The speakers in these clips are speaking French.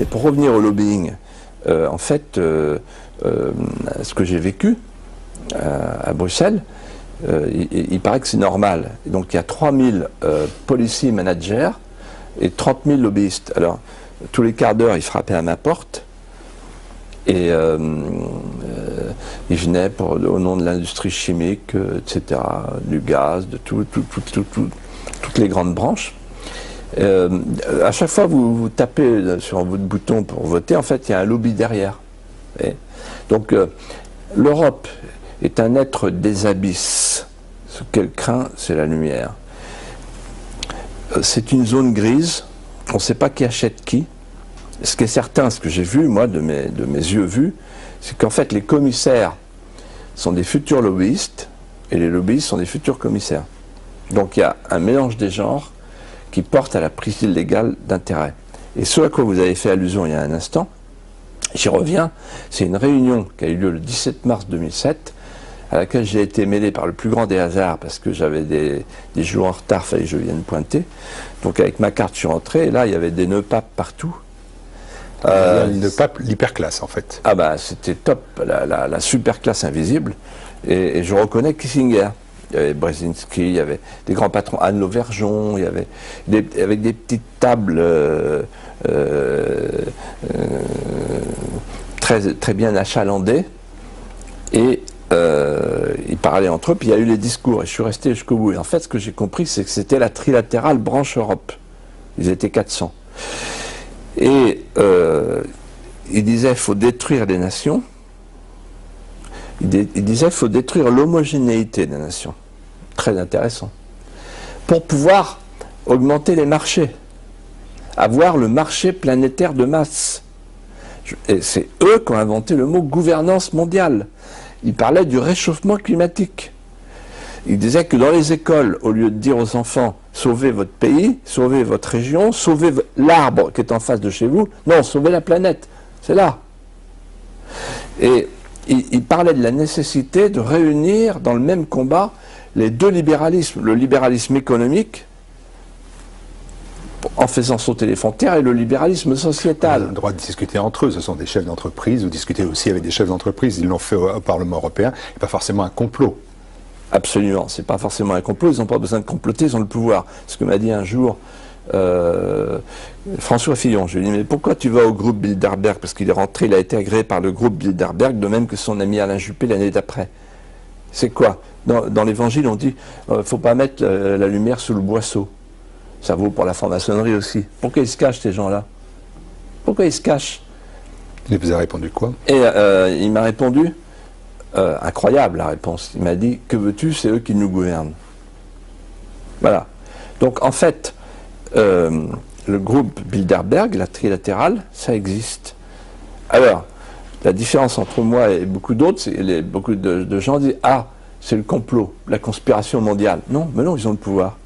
Et pour revenir au lobbying, en fait, ce que j'ai vécu à Bruxelles, il paraît que c'est normal. Et donc il y a 3000 policy managers et 30 000 lobbyistes. Alors, tous les quarts d'heure, ils frappaient à ma porte. Et ils venaient au nom de l'industrie chimique, etc., du gaz, de toutes les grandes branches. À chaque fois que vous tapez sur votre bouton pour voter, en fait, il y a un lobby derrière. Et donc, l'Europe est un être des abysses. Ce qu'elle craint, c'est la lumière. C'est une zone grise. On ne sait pas qui achète qui. Ce qui est certain, ce que j'ai vu, moi, de mes yeux vus, c'est qu'en fait, les commissaires sont des futurs lobbyistes et les lobbyistes sont des futurs commissaires. Donc il y a un mélange des genres qui porte à la prise illégale d'intérêt. Et ce à quoi vous avez fait allusion il y a un instant, j'y reviens, c'est une réunion qui a eu lieu le 17 mars 2007, à laquelle j'ai été mêlé par le plus grand des hasards, parce que j'avais des jours en retard, il fallait que je vienne pointer. Donc avec ma carte, je suis rentré, et là, il y avait des nœuds papes partout. Le pape, l'hyperclasse en fait. Ah bah c'était top, la super classe invisible. Et je reconnais Kissinger. Il y avait Brzezinski, il y avait des grands patrons, Anne Lauvergeon, il y avait avec des petites tables très bien achalandées. Et ils parlaient entre eux, puis il y a eu les discours, et je suis resté jusqu'au bout. Et en fait, ce que j'ai compris, c'est que c'était la trilatérale branche Europe. Ils étaient 400. Et il disait qu'il faut détruire les nations. Il disait qu'il faut détruire l'homogénéité des nations. Très intéressant. Pour pouvoir augmenter les marchés. Avoir le marché planétaire de masse. Et c'est eux qui ont inventé le mot gouvernance mondiale. Ils parlaient du réchauffement climatique. Il disait que dans les écoles, au lieu de dire aux enfants « sauvez votre pays, sauvez votre région, sauvez l'arbre qui est en face de chez vous », non, sauvez la planète, c'est là. Et il parlait de la nécessité de réunir dans le même combat les deux libéralismes, le libéralisme économique, en faisant sauter les frontières, et le libéralisme sociétal. Ils ont le droit de discuter entre eux, ce sont des chefs d'entreprise, vous discutez aussi avec des chefs d'entreprise, ils l'ont fait au Parlement européen, et pas forcément un complot. Absolument, c'est pas forcément un complot, ils n'ont pas besoin de comploter, ils ont le pouvoir. Ce que m'a dit un jour François Fillon, je lui ai dit, mais pourquoi tu vas au groupe Bilderberg? Parce qu'il est rentré, il a été agréé par le groupe Bilderberg, de même que son ami Alain Juppé l'année d'après. C'est quoi? Dans l'évangile, on dit, faut pas mettre la lumière sous le boisseau. Ça vaut pour la franc-maçonnerie aussi. Pourquoi ils se cachent, ces gens-là? Pourquoi ils se cachent? Il vous a répondu quoi? Et il m'a répondu, incroyable la réponse, il m'a dit, que veux-tu, c'est eux qui nous gouvernent. Voilà. Donc en fait, le groupe Bilderberg, la trilatérale, ça existe. Alors, la différence entre moi et beaucoup d'autres, c'est beaucoup de gens disent, ah, c'est le complot, la conspiration mondiale. Non, mais non, ils ont le pouvoir.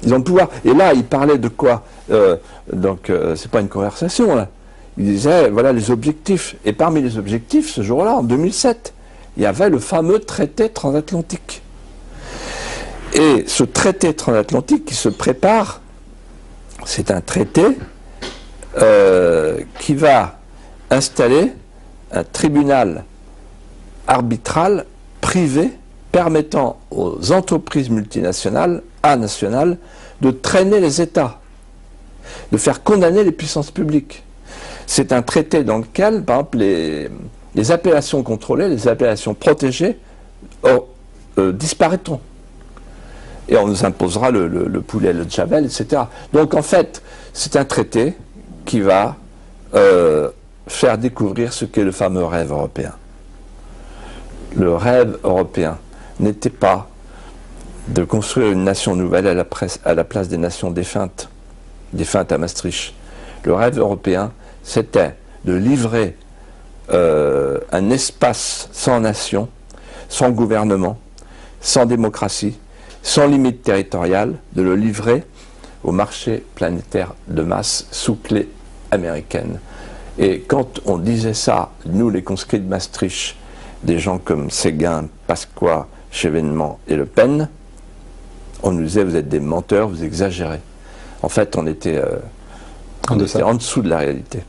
Ils ont le pouvoir. Et là, il parlait de quoi? C'est pas une conversation, là. Il disait, voilà les objectifs. Et parmi les objectifs, ce jour-là, en 2007, il y avait le fameux traité transatlantique. Et ce traité transatlantique qui se prépare, c'est un traité qui va installer un tribunal arbitral privé permettant aux entreprises multinationales, nationales, de traîner les États, de faire condamner les puissances publiques. C'est un traité dans lequel, par exemple, les appellations contrôlées, les appellations protégées disparaîtront. Et on nous imposera le poulet, le javel, etc. Donc en fait, c'est un traité qui va faire découvrir ce qu'est le fameux rêve européen. Le rêve européen n'était pas de construire une nation nouvelle à la place des nations défuntes à Maastricht. Le rêve européen, c'était de livrer un espace sans nation, sans gouvernement, sans démocratie, sans limite territoriale, de le livrer au marché planétaire de masse sous clé américaine. Et quand on disait ça, nous les conscrits de Maastricht, des gens comme Séguin, Pasqua, Chevènement et Le Pen, on nous disait vous êtes des menteurs, vous exagérez. En fait, on était En On deçà. était en dessous de la réalité.